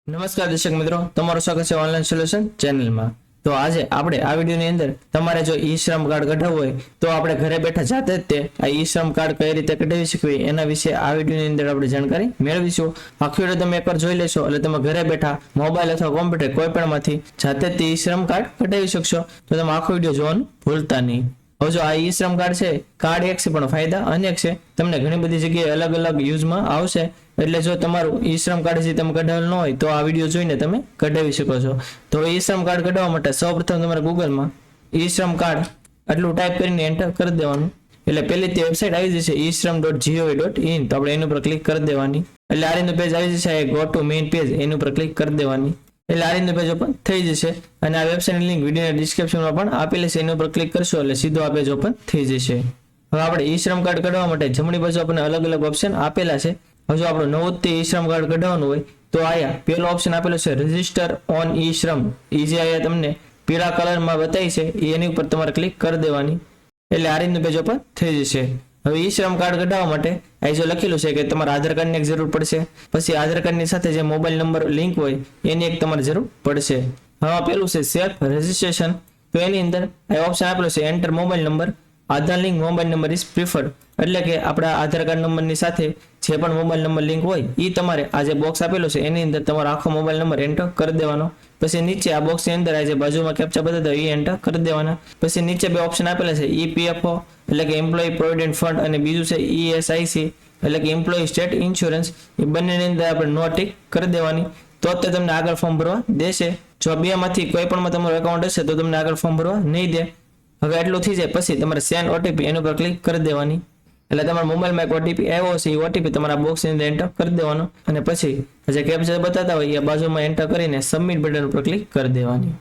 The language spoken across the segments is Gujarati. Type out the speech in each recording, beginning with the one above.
નમસ્કાર દર્શક મિત્રો, તમારું સ્વાગત છે ઓનલાઈન સોલ્યુશન ચેનલમાં। તો આજે આપણે આ વિડીયોની અંદર તમારે જો ઈ શ્રમ કાર્ડ કઢાવવું હોય તો આપણે ઘરે બેઠા જાતે જ તે આ ઈ શ્રમ કાર્ડ કઈ રીતે કઢાવી શકીએ એના વિશે આ વિડીયોની અંદર આપણે જાણકારી મેળવીશું। આખો વિડીયો તમે એકવાર જોઈ લેશો એટલે તમે ઘરે બેઠા મોબાઈલ અથવા કોમ્પ્યુટર કોઈ પણમાંથી જાતે જ ઈ શ્રમ કાર્ડ કઢાવી શકશો। તો તમે આખો વિડીયો જોવાનું ભૂલતા નહીં। હવે જો આ ઈ શ્રમ કાર્ડ છે, કાર્ડ એક છે પણ ફાયદા અનેક છે। તમને ઘણી બધી જગ્યાએ અલગ અલગ યુઝમાં આવશે, એટલે જો તમારું ઈ શ્રમ કાર્ડ જે તમે કઢાવેલ ન હોય તો આ વિડીયો જોઈને તમે કઢાવી શકો છો। તો ઈ શ્રમ કાર્ડ કઢાવવા માટે સૌપ્રથમ તમારે ગૂગલમાં ઈ શ્રમ કાર્ડ આટલું ટાઈપ કરીને એન્ટર કરી દેવાનું, એટલે પહેલી તે વેબસાઇટ આવી જશે eShram.gov.in। તો આપણે એની ઉપર ક્લિક કરી દેવાની, એટલે આ રીતનું પેજ આવી જશે। ગો ટુ મેઇન પેજ એની ઉપર ક્લિક કરી દેવાની, એટલે આ રીતનું પેજ ઓપન થઈ જશે। અને આ વેબસાઇટની લિંક વિડીયોના ડિસ્ક્રિપ્શનમાં પણ આપેલી છે, એની ઉપર ક્લિક કરશો એટલે સીધો આ પેજ ઓપન થઈ જશે। હવે આપણે ઈ શ્રમ કાર્ડ કઢાવવા માટે જમણી બાજુ આપણને અલગ અલગ ઓપ્શન આપેલા છે। હવે જો આપણું નવું તે ઈ શ્રમ કાર્ડ કઢાવવાનું હોય તો આયા પહેલો ઓપ્શન આપેલો છે રજિસ્ટર ઓન ઈ શ્રમ, એ જે આયા તમને પીળા કલરમાં બતાવી છે એની ઉપર તમારે ક્લિક કરી દેવાની, એટલે આ રીતનું પેજ ઓપન થઈ જશે। હવે ઈ શ્રમ કાર્ડ કઢાવવા માટે અહીં જો લખેલું છે કે તમારા આધાર કાર્ડની એક જરૂર પડશે, પછી આધાર કાર્ડની સાથે જે મોબાઈલ નંબર લિંક હોય એની એક તમારે જરૂર પડશે। હવે પેલું છે સેલ્ફ રજિસ્ટ્રેશન, તો એની અંદર આ ઓપ્શન આપેલો છે enter mobile number, Aadhaar link mobile number is preferred, એટલે કે આપણા આધાર કાર્ડ નંબરની સાથે જે પણ મોબાઈલ નંબર લિંક હોય એ તમારે આ જે બોક્સ આપેલો છે એની અંદર તમારો આખો મોબાઈલ નંબર એન્ટર કરી દેવાનો। પછી નીચે આ બોક્સની અંદર આ જે બાજુમાં કેપ્ચા બતાવ્યા એ એન્ટર કરી દેવાના। પછી નીચે બે ઓપ્શન આપેલા છે EPFO એટલે કે એમ્પ્લોયી પ્રોવિડન્ટ ફંડ, અને બીજું છે ESIC એટલે કે એમ્પ્લોયી સ્ટેટ ઇન્સ્યોરન્સ, એ બંનેની અંદર આપણે નો ટિક કરી દેવાની, તો જ તમને આગળ ફોર્મ ભરવા દેશે। જો બેમાંથી કોઈ પણમાં તમારું એકાઉન્ટ હશે તો તમને આગળ ફોર્મ ભરવા નહીં દે। હવે એટલું થઈ જાય પછી તમારે સેન્ડ ઓટીપી એની ઉપર ક્લિક કરી દેવાની, એટલે તમારા મોબાઈલમાં એક ઓટીપી આવ્યો છે એ ઓટીપી તમારા બોક્સની અંદર એન્ટર કરી દેવાનો, અને પછી જે કેપ્ચા બતાતા હોય એ બાજુમાં એન્ટર કરીને સબમિટ બટન ઉપર ક્લિક કરી દેવાની,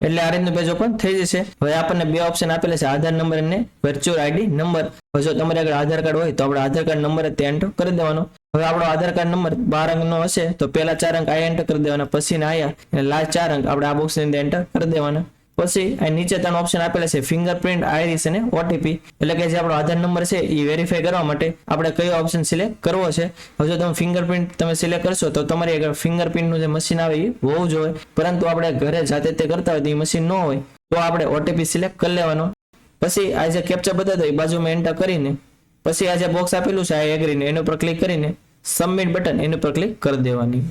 એટલે આ રીતનું પેજ ઓપન થઈ જશે। હવે આપણને બે ઓપ્શન આપેલા છે આધાર નંબર અને વર્ચ્યુઅલ આઈડી નંબર। હવે જો તમારે આગળ આધાર કાર્ડ હોય તો આપણે આધાર કાર્ડ નંબર તે એન્ટર કરી દેવાનો। હવે આપણો આધાર કાર્ડ નંબર 12 અંકનો હશે તો પહેલા 4 અંક આ એન્ટર કરી દેવાના, પછી આયા અને લાસ્ટ 4 અંક આપણે આ બોક્સની અંદર એન્ટર કરી દેવાના। પછી આ નીચે ત્રણ ઓપ્શન આપેલા છે ફિંગરપ્રિન્ટ, આઈરિસ અને ઓટીપી, એટલે કે જે આપણો આધાર નંબર છે એ વેરીફાઈ કરવા માટે આપણે કયો ઓપ્શન સિલેક્ટ કરવો છે। હવે જો તમે ફિંગરપ્રિન્ટ તમે સિલેક્ટ કરશો તો તમારી આગળ ફિંગરપ્રિન્ટનું જે મશીન આવે એ હોવું જોઈએ, પરંતુ આપણે ઘરે જાતે તે કરતા હોય તો એ મશીન ન હોય તો આપણે ઓટીપી સિલેક્ટ કરી લેવાનો। પછી આ જે કેપ્ચા બતાવ્યો એ બાજુમાં એન્ટર કરીને પછી આ જે બોક્સ આપેલું છે આ એગ્રીને એની ઉપર ક્લિક કરીને સબમિટ બટન એની ઉપર ક્લિક કરી દેવાની,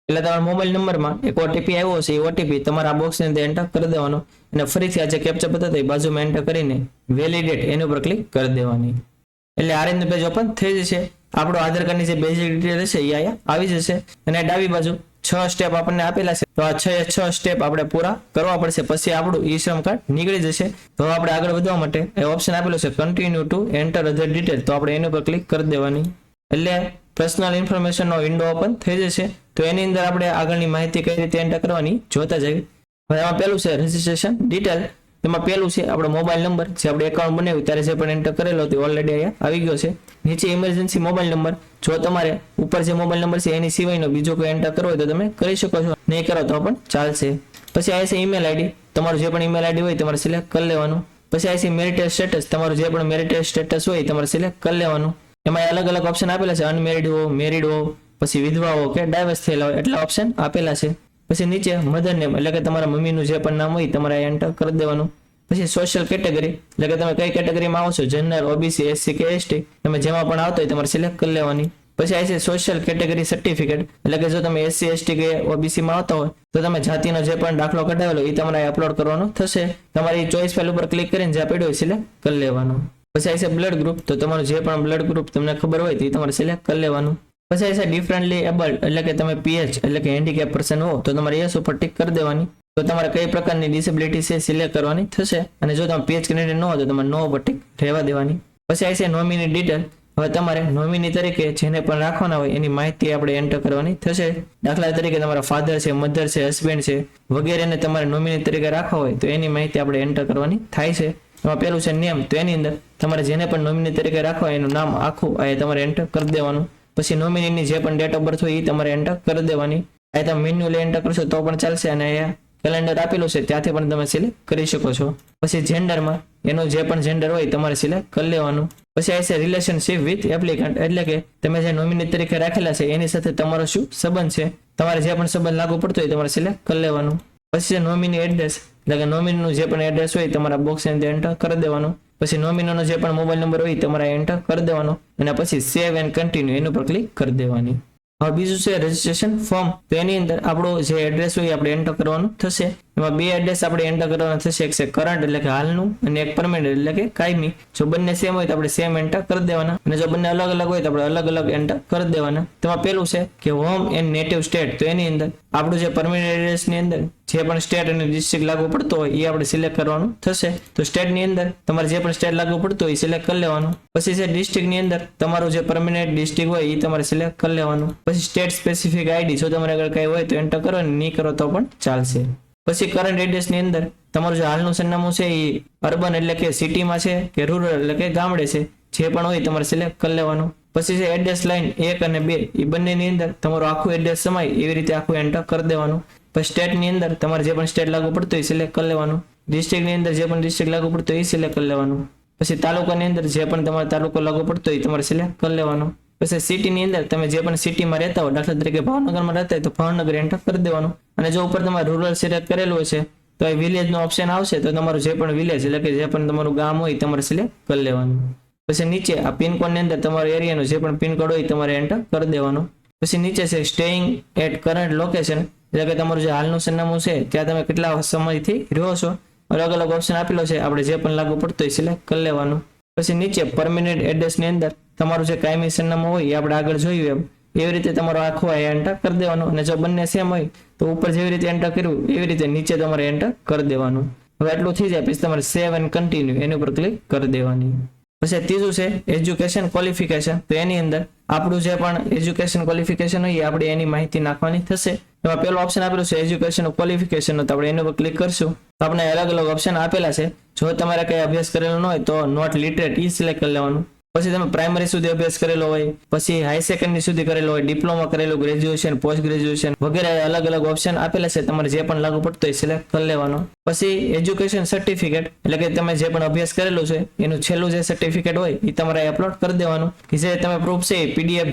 એટલે તમારા મોબાઈલ નંબરમાં એક ઓટીપી આવ્યો છે એ ઓટીપી તમારા આ બોક્સની અંદર એન્ટર કરી દેવાનો, અને ફરીથી આ જે કેપ્ચા બતાવ્યો એ બાજુમાં એન્ટર કરીને વેલિડેટ એની ઉપર ક્લિક કરી દેવાની, એટલે આ રીતનું પેજ ઓપન થઈ જશે। આપણો આધાર કાર્ડની જે બેઝિક ડિટેલ હશે એ અહીંયા આવી જશે, અને ડાબી બાજુ 6 સ્ટેપ આપણને આપેલા છે, તો આ 6 સ્ટેપ આપણે પૂરા કરવા પડશે, પછી આપણું ઈ શ્રમ કાર્ડ નીકળી જશે। તો આપણે આગળ વધવા માટે એ ઓપ્શન આપેલો છે કન્ટિન્યુ ટુ એન્ટર અધર ડિટેલ, તો આપણે એની ઉપર ક્લિક કરી દેવાની, એટલે પર્સનલ ઇન્ફોર્મેશનનો વિન્ડો ઓપન થઈ જશે। તો એની અંદર આપણે આગળની માહિતી કઈ રીતે એન્ટર કરવાની જોતા જઈએ। હવે એમાં પેલું છે રજિસ્ટ્રેશન ડિટેલ, એમાં પેલું છે આપણો મોબાઈલ નંબર, જે આપણે એકાઉન્ટ બનાવ્યું ત્યારે જે પણ એન્ટર કરેલો તે ઓલરેડી અહીંયા આવી ગયો છે। નીચે ઇમરજન્સી મોબાઈલ નંબર, જો તમારે ઉપર જે મોબાઈલ નંબર છે એની સિવાયનો બીજો કોઈ એન્ટર કરવો હોય તો તમે કરી શકો છો, નહીં કરો તો પણ ચાલશે। પછી આ છે ઈમેલ આઈડી, તમારું જે પણ ઈમેલ આઈડી હોય તમારે સિલેક્ટ કરી લેવાનું। પછી આ છે મેરિટલ સ્ટેટસ, તમારું જે પણ મેરિટલ સ્ટેટસ હોય તમારે સિલેક્ટ કરી લેવાનું। એમાં અલગ અલગ ઓપ્શન આપેલા છે અનમેરિડ હો, મેરિડ હો, પછી વિધવા હો કે ડાયવર્સ થયેલા હોય એટલા ઓપ્શન આપેલા છે। પછી નીચે મધર નેમ એટલે કે તમારા મમ્મીનું જે પણ નામ હોય તમારે એન્ટર કરી દેવાનું। પછી સોશિયલ કેટેગરી એટલે કે તમે કઈ કેટેગરીમાં આવો છો, જનરલ, ઓબીસી, એસસી કે એસટી, તમે જેમાં પણ આવતો હોય તમારે સિલેક્ટ કરી લેવાની। પછી આ છે સોશિયલ કેટેગરી સર્ટિફિકેટ, એટલે કે જો તમે એસસી, એસટી કે ઓબીસી માં આવતા હોય તો તમે જાતિનો જે પણ દાખલો કઢાવેલો એ તમારે અપલોડ કરવાનો થશે, તમારી ચોઈસ ફાઇલ ઉપર ક્લિક કરીને જે પડ્યો હોય સિલેક્ટ કરી લેવાનો। પછી આ છે બ્લડ ગ્રુપ, તો તમારું જે પણ બ્લડ ગ્રુપ તમને ખબર હોય તો એ તમારે સિલેક્ટ કરી લેવાનું। પછી આ છે ડિફરન્ટલી એબલ્ડ, એટલે કે તમે પીએચ એટલે કે હેન્ડીકેપ પર્સન હો તો તમારે યસ ઉપર ટિક કરી દેવાની, તો તમારે કઈ પ્રકારની ડિસેબિલિટી છે સિલેક્ટ કરવાની થશે, અને જો તમે પીએચ કેન્ડિડેટ ન હોય તો તમારે નો ઉપર ટિક રહેવા દેવાની। પછી આ છે નોમિની ડિટેલ, હવે તમારે નોમિની તરીકે જેને પણ રાખવાના હોય એની માહિતી આપણે એન્ટર કરવાની થશે, દાખલા તરીકે તમારા ફાધર છે, મધર છે, હસબન્ડ છે વગેરેને તમારે નોમિની તરીકે રાખવા હોય તો એની માહિતી આપણે એન્ટર કરવાની થાય છે। એમાં પેલું છે નેમ, તો એની અંદર તમારે જેને પણ નોમિની તરીકે રાખવા એનું નામ આખું આ તમારે એન્ટર કરી દેવાનું। પછી નોમિનીની જે પણ ડેટ ઓફ બર્થ હોય એ તમારે એન્ટર કરી દેવાની, આ તમે મેન્યુઅલી એન્ટર કરશો તો પણ ચાલશે, અને અહીંયા કેલેન્ડર આપેલું છે ત્યાંથી પણ તમે સિલેક્ટ કરી શકો છો। પછી જેન્ડરમાં એનું જે પણ જેન્ડર હોય તમારે સિલેક્ટ કરી લેવાનું। પછી આ છે રિલેશનશિપ વિથ એપ્લિકન્ટ, એટલે કે તમે જે નોમિની તરીકે રાખેલા છે એની સાથે તમારો શું સંબંધ છે, તમારે જે પણ સંબંધ લાગુ પડતો હોય તમારે સિલેક્ટ કરી લેવાનું. પછી છે નોમિની એડ્રેસ, એટલે કે નોમિનીનું જે પણ એડ્રેસ હોય તમારા બોક્સ ની અંદર એન્ટર કરી દેવાનું. પછી નોમિનીનો જે પણ મોબાઈલ નંબર હોય તમારે એન્ટર કરી દેવાનો અને પછી સેવ એન્ડ કન્ટિન્યુ એનું પર ક્લિક કરી દેવાની. હવે બીજું છે રજીસ્ટ્રેશન ફોર્મ. તો એની અંદર આપણું જે એડ્રેસ હોય આપણે એન્ટર કરવાનું થશે. એમાં બે એડ્રેસ આપણે એન્ટર કરવાના થશે, એક છે કરંટ એટલે કે હાલનું અને એક પરમેનન્ટ એટલે કે કાયમી. જો બંને સેમ હોય તો આપણે સેમ એન્ટર કરી દેવાના અને જો બંને અલગ અલગ હોય તો આપણે અલગ અલગ એન્ટર કરી દેવાના. તેમાં પેલું છે કે હોમ એન્ડ નેટિવ સ્ટેટ. તો એની અંદર આપણું જે પરમેનન્ટ એડ્રેસ ની અંદર જે પણ સ્ટેટ અને ડિસ્ટ્રિક્ટ લાગુ પડતો હોય એ આપણે સિલેક્ટ કરવાનું થશે. તો સ્ટેટ ની અંદર તમારે જે પણ સ્ટેટ લાગુ પડતો હોય એ સિલેક્ટ કરી લેવાનું. પછી છે ડિસ્ટ્રિક્ટ ની અંદર તમારું જે પરમેનન્ટ ડિસ્ટ્રિક્ટ હોય એ તમારે સિલેક્ટ કરી લેવાનું. પછી સ્ટેટ સ્પેસિફિક આઈડી જો તમારે આગળ કઈ હોય તો એન્ટર કરો અને નહીં કરો તો પણ ચાલશે. પછી કરંટ એડ્રેસ ની અંદર તમારું જે હાલનું સરનામું છે એ અર્બન એટલે કે સિટીમાં છે કે રૂરલ એટલે કે ગામડે છે, જે પણ હોય તમારે સિલેક્ટ કરી લેવાનું. પછી છે એડ્રેસ લાઇન 1 અને 2 એ બંનેની અંદર તમારું આખું એડ્રેસ સમાય એવી રીતે આખું એન્ટર કરી દેવાનું. પછી સ્ટેટ ની અંદર તમારે જે પણ સ્ટેટ લાગુ પડતો હોય સિલેક્ટ કરી લેવાનું. ડિસ્ટ્રિક્ટ ની અંદર જે પણ ડિસ્ટ્રિક્ટ લાગુ પડતો હોય એ સિલેક્ટ કરી લેવાનું. પછી તાલુકાની અંદર જે પણ તમારો તાલુકો લાગુ પડતો હોય તમારે સિલેક્ટ કરી લેવાનો. પછી સિટીની અંદર તમે જે પણ સિટીમાં રહેતા હો, દાખલા તરીકે ભાવનગરમાં રહેતા હોય તો ભાવનગર એન્ટર કરી દેવાનું. અને જો ઉપર તમારે રૂરલ સિલેક્ટ કરેલું હશે તો એ વિલેજ નો ઓપ્શન આવશે, તો તમારું જે પણ વિલેજ એટલે કે જે પણ તમારું ગામ હોય તમારે સિલેક્ટ કરી લેવાનું. પછી નીચે આ પિનકોડ ની અંદર તમારા એરિયાનો જે પણ પિનકોડ હોય તમારે એન્ટર કરી દેવાનો. પછી નીચે છે સ્ટેઇંગ એટ કરંટ લોકેશન, એટલે કે તમારું જે હાલનું સરનામું છે ત્યાં તમે કેટલા સમયથી રહ્યો છો. અલગ અલગ ઓપ્શન આપેલો છે, આપણે જે પણ લાગુ પડતો હોય સિલેક્ટ કરી લેવાનું. પછી નીચે પરમેનન્ટ એડ્રેસ ની અંદર તમારું જે કાયમી સરનામું હોય એ આપણે આગળ જોયું એવી રીતે તમારો આખો એન્ટર કરી દેવાનો. અને જો બંને સેમ હોય તો ઉપર જેવી રીતે એન્ટર કર્યું એવી રીતે નીચે તમારે એન્ટર કરી દેવાનું. હવે એટલું થઈ જાય પછી તમારે સેવ એન્ડ કન્ટિન્યુ એની ઉપર ક્લિક કરી દેવાની. પછી ત્રીજું છે એજ્યુકેશન ક્વોલિફિકેશન. તો એની અંદર આપણું જે પણ એજ્યુકેશન ક્વોલિફિકેશન હોય આપણે એની માહિતી નાખવાની થશે. એમાં પેલું ઓપ્શન આપેલું છે એજ્યુકેશન ક્વોલિફિકેશન, તો આપણે એની ઉપર ક્લિક કરશું તો આપણે અલગ અલગ ઓપ્શન આપેલા છે. જો તમારે કઈ અભ્યાસ કરેલો ન હોય તો નોટ લિટરેટ ઈ સિલેક્ટ કરી લેવાનું. પછી તમે પ્રાઇમરી સુધી અભ્યાસ કરેલો હોય, પછી હાઈ સેકન્ડરી સુધી કરેલો હોય, ડિપ્લોમા કરેલું, ગ્રેજ્યુએશન, પોસ્ટ ગ્રેજ્યુએશન વગેરે અલગ અલગ ઓપ્શન આપેલા છે. તમારે જે પણ લાગુ પડતો હોય સિલેક્ટ કરી લેવાનો. પછી એજ્યુકેશન સર્ટિફિકેટ એટલે કે તમે જે પણ અભ્યાસ કરેલું છે એનું છેલ્લું જે સર્ટિફિકેટ હોય એ તમારે અપલોડ કરી દેવાનું. કે જે તમે પ્રૂફ છે પીડીએફ,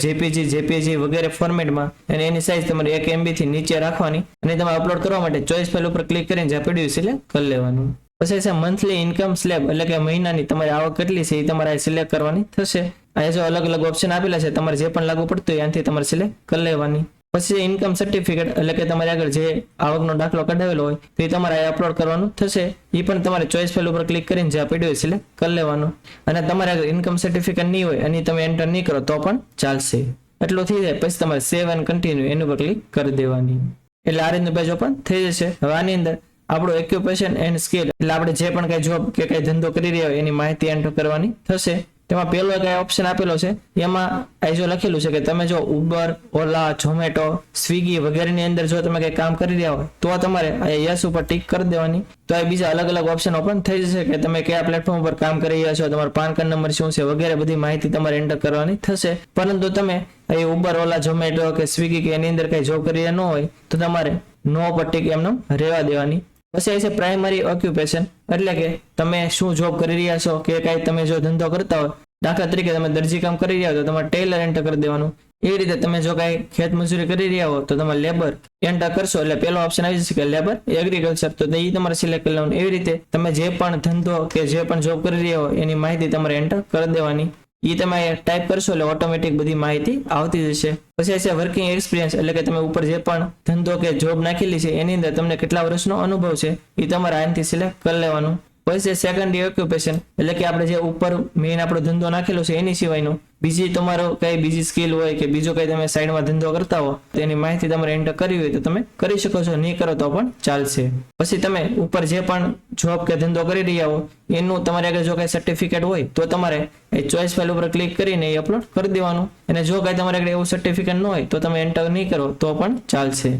જેપીજી વગેરે ફોર્મેટમાં અને એની સાઇઝ તમારે 1 MB થી નીચે રાખવાની અને તમારે અપલોડ કરવા માટે ચોઈસ ફાઇલ ઉપર ક્લિક કરીને જે પીડીએફ સિલેક્ટ કરી લેવાનું. પછી છે મંથલી ઇન્કમ સ્લેબ એટલે કે મહિનાની તમારી આવક કેટલી છે એ તમારે સિલેક્ટ કરવાની થશે. અહીંયા જો અલગ અલગ ઓપ્શન આપેલા છે, તમારે જે પણ લાગુ પડતું હોય આનાથી તમારે સિલેક્ટ કરી લેવાની. પછી ઇન્કમ સર્ટિફિકેટ એટલે કે તમારે આગળ જે આવકનો દાખલો કઢાવેલો હોય તો એ તમારે અપલોડ કરવાનું થશે. એ પણ તમારે ચોઈસ ફાઇલ ઉપર ક્લિક કરીને જે પીડીએફ સિલેક્ટ કરી લેવાનું. અને તમારે આગળ ઇન્કમ સર્ટિફિકેટ નહીં હોય અને તમે એન્ટર નહીં કરો તો પણ ચાલશે. એટલું થઈ જાય પછી તમારે સેવ એન્ડ કન્ટિન્યુ એની ઉપર ક્લિક કરી દેવાની. એટલે આ રીતનું પેજ ઓપન થઈ જશે. હવે આની અંદર આપણું ઓક્યુપેશન એન્ડ સ્કિલ એટલે આપણે જે પણ કઈ જોબ કે કઈ ધંધો કરી રહ્યા હોય એની માહિતી એન્ટર કરવાની થશે. તેમાં પેલો કઈ ઓપ્શન આપેલો છે એમાં આ જો લખેલું છે કે તમે જો ઉબર, ઓલા, ઝોમેટો, સ્વિગી વગેરેની અંદર જો તમે કઈ કામ કરી રહ્યા હોય તો તમારે યસ ઉપર ટિક કરી દેવાની. તો આ બીજા અલગ અલગ ઓપ્શન ઓપન થઈ જશે કે તમે કયા પ્લેટફોર્મ ઉપર કામ કરી રહ્યા છો, તમારો પાન કાર્ડ નંબર શું છે વગેરે બધી માહિતી તમારે એન્ટર કરવાની થશે. પરંતુ તમે એ ઉબર, ઓલા, ઝોમેટો કે સ્વિગી કે એની અંદર કઈ જોબ કરી રહ્યા ન હોય તો તમારે નો ઉપર ટિક એમને રહેવા દેવાની. પછી છે પ્રાઇમરી ઓક્યુપેશન એટલે કે તમે શું જોબ કરી રહ્યા છો કે કઈ તમે જો ધંધો કરતા હોય, દાખલા તરીકે તમે દરજી કામ કરી રહ્યા હો તો તમારે ટેલર એન્ટર કરી દેવાનું. એવી રીતે તમે જો કઈ ખેત મજૂરી કરી રહ્યા હો તો તમે લેબર એન્ટર કરશો એટલે પેલો ઓપ્શન આવી જશે કે લેબર એગ્રીકલ્ચર, તો એ તમારે સિલેક્ટ કરી લેવાનું. એવી રીતે તમે જે પણ ધંધો કે જે પણ જોબ કરી રહ્યા હો એની માહિતી તમારે એન્ટર કરી દેવાની. એ તમે ટાઈપ કરશો એટલે ઓટોમેટિક બધી માહિતી આવતી જશે. પછી છે વર્કિંગ એક્સપિરિયન્સ એટલે કે તમે ઉપર જે પણ ધંધો કે જોબ નાખેલી છે એની અંદર તમને કેટલા વર્ષનો અનુભવ છે એ તમારે આનાથી સિલેક્ટ કરી લેવાનું. પછી સેકન્ડરી ઓક્યુપેશન એટલે કે આપણે જે ઉપર મેઇન આપણો ધંધો નાખેલો છે એની સિવાયનો બીજી તમારો કઈ બીજી સ્કિલ હોય કે બીજો કઈ તમે સાઈડમાં ધંધો કરતા હો તેની માહિતી તમારે એન્ટર કરવી હોય તો તમે કરી શકો છો, નહીં કરો તો પણ ચાલશે. પછી તમે ઉપર જે પણ જોબ કે ધંધો કરી રહ્યા હો એનું તમારે આગળ જો કઈ સર્ટિફિકેટ હોય તો તમારે એ ચોઈસ ફાઇલ ઉપર ક્લિક કરીને એ અપલોડ કરી દેવાનું. અને જો કઈ તમારે આગળ એવું સર્ટિફિકેટ ન હોય તો તમે એન્ટર નહીં કરો તો પણ ચાલશે.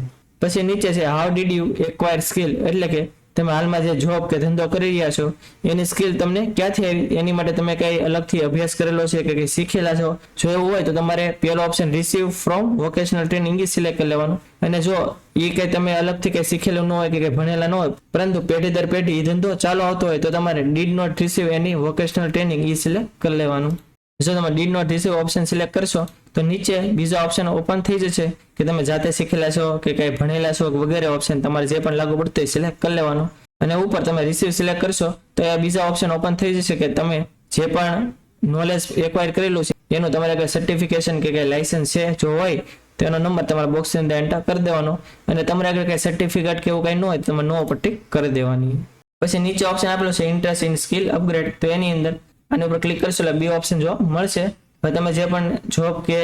પછી નીચે છે how did you acquire skill એટલે કે તમે હાલમાં જે જોબ કે ધંધો કરી રહ્યા છો એની સ્કિલ તમને ક્યાંથી આવી, એની માટે તમે કઈ અલગથી અભ્યાસ કરેલો છે કે કઈ શીખેલા છો. જો એવું હોય તો તમારે પેલો option receive from vocational training English select કરી લેવાનું. અને જો એ કઈ તમે અલગથી કઈ શીખેલું ન હોય કે કઈ ભણેલા ન હોય પરંતુ પેઢી દર પેઢી એ ધંધો ચાલુ આવતો હોય તો તમારે did not receive any vocational training ઈ સિલેક્ટ કરી લેવાનું. જો તમે did not receive option select કરશો તો નીચે બીજા ઓપ્શન ઓપન થઈ જશે કે તમે જાતે શીખેલા છો કે કઈ ભણેલા છો વગેરે ઓપ્શન તમારે જે પણ લાગુ પડતું હોય સિલેક્ટ કરી લેવાનું અને ઉપર તમે રિસીવ સિલેક્ટ કરશો તો આ બીજા ઓપ્શન ઓપન થઈ જશે કે તમે જે પણ નોલેજ એક્વાયર કરેલું છે એનું તમારે કઈ સર્ટિફિકેશન કે કઈ લાયસન્સ છે જો હોય તો એનો નંબર તમારા બોક્સની અંદર એન્ટર કરી દેવાનો અને તમારે આગળ કઈ સર્ટિફિકેટ કે એવું કઈ ન હોય તો તમે નો ઉપર ટિક કરી દેવાની. પછી નીચે ઓપ્શન આપેલો છે ઇન્ટરેસ્ટ ઇન સ્કિલ અપગ્રેડ, તો એની અંદર આની ઉપર ક્લિક કરશો એટલે બે ઓપ્શન જોવા મળશે. હવે તમે જે પણ જોબ કે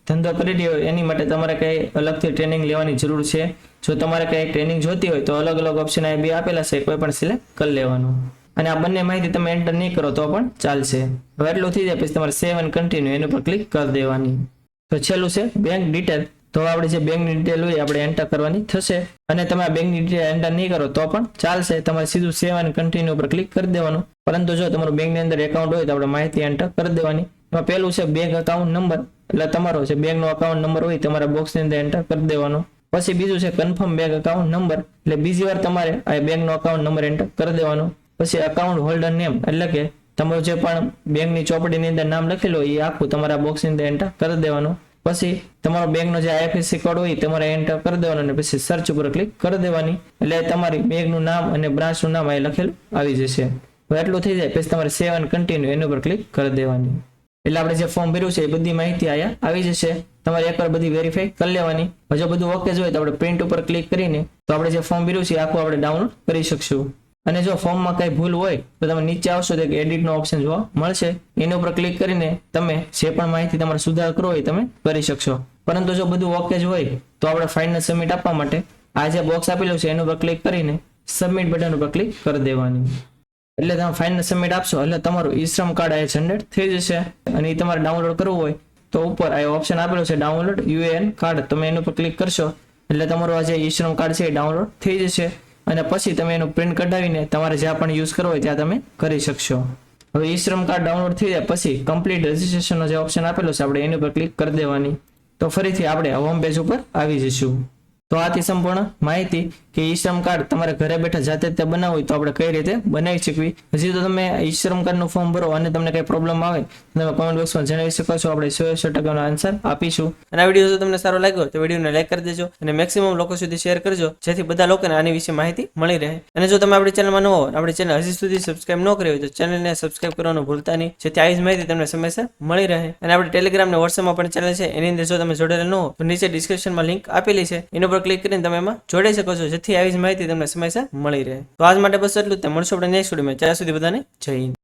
ધંધો કરી રહ્યો હોય એની માટે તમારે કઈ અલગથી ટ્રેનિંગ લેવાની જરૂર છે. જો તમારે કઈ ટ્રેનિંગ જોતી હોય તો અલગ અલગ ઓપ્શન આ બે આપેલા છે, કોઈ પણ સિલેક્ટ કરી લેવાનું અને આ બંને માહિતી તમે એન્ટર નહીં કરો તો પણ ચાલશે. હવે એટલું થઈ જાય પછી તમારે સેવ એન્ડ કન્ટિન્યુ એની ઉપર ક્લિક કરી દેવાની. તો છેલ્લું છે બેંક ડિટેલ, તો આપણે જે બેંકની ડિટેલ હોય આપણે એન્ટર કરવાની થશે અને તમે આ બેંકની ડિટેલ એન્ટર નહીં કરો તો પણ ચાલશે. તમારે સીધું સેવ એન્ડ કન્ટિન્યુ ઉપર ક્લિક કરી દેવાનું. પરંતુ જો તમારું બેંકની અંદર એકાઉન્ટ હોય તો આપણે માહિતી એન્ટર કરી દેવાની. એમાં પહેલું છે બેંક એકાઉન્ટ નંબર, એટલે તમારો જે બેંકનો એકાઉન્ટ નંબર હોય તમારા બોક્સની અંદર એન્ટર કરી દેવાનો. પછી બીજું છે કન્ફર્મ બેંક એકાઉન્ટ નંબર, એટલે બીજી વાર તમારે આ બેંકનો એકાઉન્ટ નંબર એન્ટર કરી દેવાનો. પછી એકાઉન્ટ હોલ્ડર નેમ, એટલે કે તમારું જે પણ બેંકની ચોપડીની અંદર નામ લખેલું હોય એ આખું તમારા બોક્સની અંદર એન્ટર કરી દેવાનું. પછી તમારો બેંકનો જે આઈએફએસસી કોડ હોય તમારે એન્ટર કરી દેવાનો અને પછી સર્ચ ઉપર ક્લિક કરી દેવાની, એટલે તમારી બેંકનું નામ અને બ્રાન્ચનું નામ અહીં લખેલું આવી જશે. હવે એટલું થઈ જાય પછી તમારે સેવ એન્ડ કન્ટિન્યુ એની ઉપર ક્લિક કરી દેવાની, એટલે આપણે જે ફોર્મ ભર્યું છે એ બધી માહિતી અહીંયા આવી જશે. તમારે એકવાર બધી વેરીફાઈ કરી લેવાની. જો બધું ઓકે જ હોય તો આપણે પ્રિન્ટ ઉપર ક્લિક કરીને તો આપણે જે ફોર્મ ભર્યું છે આખું આપણે ડાઉનલોડ કરી શકશું. અને જો ફોર્મમાં કઈ ભૂલ હોય તો તમે નીચે આવશો તો એડિટનો ઓપ્શન જોવા મળશે, એની ઉપર ક્લિક કરીને તમે જે પણ માહિતી તમારે સુધાર કરવો હોય તમે કરી શકશો. પરંતુ જો બધું ઓકે જ હોય તો આપણે ફાઇનલ સબમિટ આપવા માટે આ જે બોક્સ આપેલું છે એની ઉપર ક્લિક કરીને સબમિટ બટન ઉપર ક્લિક કરી દેવાની, એટલે તમે ફાઇનલ સબમિટ આપશો એટલે તમારું ઈ શ્રમ કાર્ડ આ જનરેટ થઈ જશે. અને એ તમારે ડાઉનલોડ કરવું હોય તો ઉપર આ ઓપ્શન આપેલું છે ડાઉનલોડ યુએએન કાર્ડ, તમે એની ઉપર ક્લિક કરશો એટલે તમારું આ જે ઈ શ્રમ કાર્ડ છે એ ડાઉનલોડ થઈ જશે અને પછી તમે એનું પ્રિન્ટ કઢાવીને તમારે જ્યાં પણ યુઝ કરવો હોય ત્યાં તમે કરી શકશો. હવે ઈ શ્રમ કાર્ડ ડાઉનલોડ થઈ જાય પછી કમ્પ્લીટ રજીસ્ટ્રેશનનો જે ઓપ્શન આપેલો છે આપણે એની ઉપર ક્લિક કરી દેવાની. તો ફરીથી આપણે હોમ પેજ ઉપર આવી જઈશું. તો આથી સંપૂર્ણ માહિતી કે ઈ શ્રમ કાર્ડ તમારે ઘરે બેઠા જાતે તે બનાવવું હોય તો આપણે કઈ રીતે બનાવી શકવી. હજી તો તમે ઈ શ્રમ કાર્ડનું ફોર્મ ભરો અને તમને કઈ પ્રોબ્લેમ આવે તમે કોમેન્ટ બોક્સમાં જણાવી શકો છો, આપણે 100% આન્સર આપીશું. અને આ વિડીયો જો તમને સારો લાગ્યો તો વિડીયોને લાઈક કરી દેજો અને મેક્સિમમ લોકો સુધી શેર કરજો જેથી બધા લોકોને આની વિશે માહિતી મળી રહે. અને જો તમે આપણી ચેનલમાં ન હો, આપણી ચેનલ હજી સુધી સબસ્ક્રાઇબ ન કરી હોય તો ચેનલને સબસ્ક્રાઇબ કરવાનું ભૂલતા નહીં, જેથી આવી જ માહિતી તમને સમયસર મળી રહે. અને આપણે ટેલિગ્રામ અને વોટ્સએપમાં પણ ચેનલ છે, એની અંદર જો તમે જોડેલા ન હો તો નીચે ડિસ્ક્રિપ્શનમાં લિંક આપેલી છે, એના પર ક્લિક કરીને તમે એમાં જોડાઈ શકો છો, જેથી આવી જ માહિતી તમને સમયસર મળી રહે. તો આજ માટે બસ એટલું જ. મળશું આપણે નેક્સ્ટ વિડીયોમાં. ત્યાં સુધી બધાને જય હિન્દ.